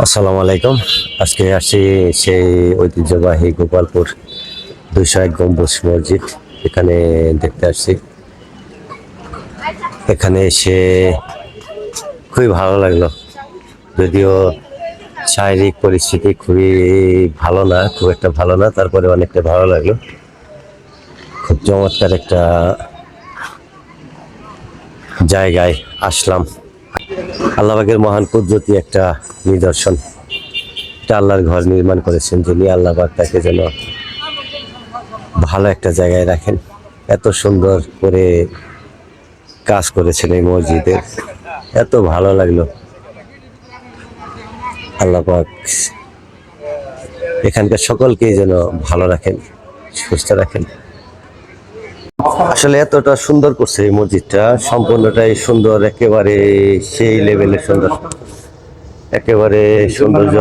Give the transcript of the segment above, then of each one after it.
আসসালামু আলাইকুম। আজকে আসছি সেই ঐতিহ্যবাহী গোপালপুর 201 গম্বুজ মসজিদ। এখানে দেখতে আসছি। এখানে এসে খুবই ভালো লাগলো, যদিও শারীরিক পরিস্থিতি খুবই ভালো না, খুব একটা ভালো না, তারপরে অনেকটা ভালো লাগলো। খুব চমৎকার একটা জায়গায় আসলাম। আল্লাহ পাকের মহান কুদরতি একটা নিদর্শন। এটা আল্লাহর ঘর নির্মাণ করেছেন যিনি, আল্লাহ পাক তাকে যেন ভালো একটা জায়গায় রাখেন। এত সুন্দর করে কাজ করেছেন এই মসজিদের, এত ভালো লাগলো। আল্লাহ পাক এখানকার সকলকেই যেন ভালো রাখেন, সুস্থ রাখেন। আসলে এতটা সুন্দর করছে এই মসজিদটা, সম্পূর্ণটাই সুন্দর, একেবারে সেই লেভেলের সুন্দর, একেবারে সৌন্দর্য।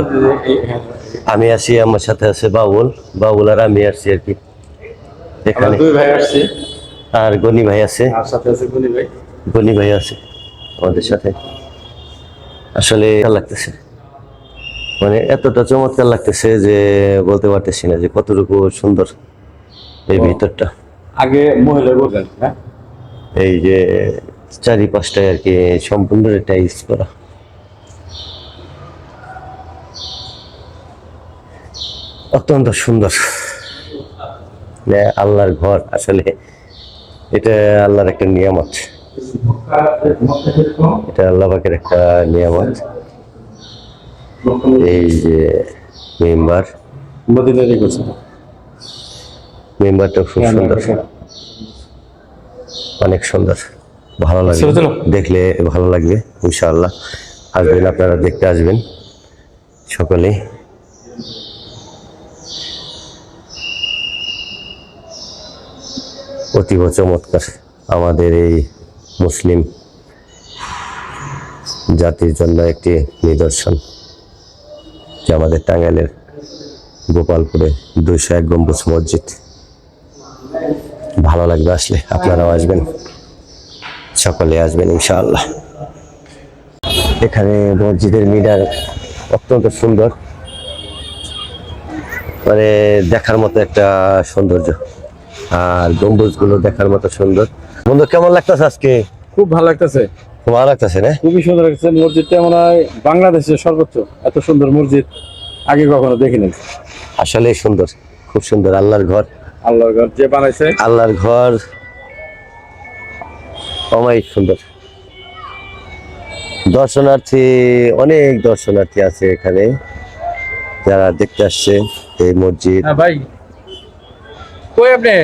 আমি আছি, আমার সাথে আছে বাবুল, বাবুল আর আমি আসছি আর কি এখানে। দুই ভাই আসছে আর গনি ভাই আছে, আর সাথে আছে গনি ভাই। গনি ভাই আছে আমাদের সাথে। আসলে ভালো লাগতেছে, মানে এতটা চমৎকার লাগতেছে যে বলতে পারতেছি না যে কতটুকু সুন্দর এই ভিতরটা। আগে মহিলা বলবেন, হ্যাঁ এই যে চারিপাশটায় আর কি সম্পূর্ণ টাইলস করা, অত্যন্ত সুন্দর। আল্লাহর ঘর, আসলে এটা আল্লাহর একটা নিয়ামত, এটা আল্লাহ পাকের একটা নিয়ামত। এই যে মেম্বার, মদিনারি করছে মেম্বারটা খুব সুন্দর, অনেক সুন্দর, ভালো লাগবে, দেখলে ভালো লাগবে ইনশাআল্লাহ। আসবেন, আপনারা দেখতে আসবেন সকলেই। অতীব চমৎকার আমাদের এই মুসলিম জাতির জন্য একটি নিদর্শন, যে আমাদের টাঙ্গাইলের গোপালপুরে 201 গম্বুজ মসজিদ। ভালো লাগবে আসলে, আপনারাও আসবেন, সকলে আসবেন ইনশাআল্লাহ। এখানে মসজিদের মিনার অত্যন্ত সুন্দর, মানে দেখার মতো একটা সৌন্দর্য, আর গম্বুজগুলো দেখার মতো সুন্দর। বন্ধু, কেমন লাগতেছে আজকে? খুব ভালো লাগতেছে, ভালো লাগতেছে না? খুবই সুন্দর লাগছে। মসজিদটা মনে হয় বাংলাদেশের সর্বোচ্চ, এত সুন্দর মসজিদ আগে কখনো দেখিনি। আসলে সুন্দর, খুব সুন্দর। আল্লাহর ঘর, আল্লাহর ঘর যে বানাইছে, আল্লাহর ঘর অমায়িক সুন্দর। দর্শনার্থী, অনেক দর্শনার্থী আছে এখানে যারা দেখতে আসছে এই মসজিদ। হ্যাঁ ভাই, কই আপনি?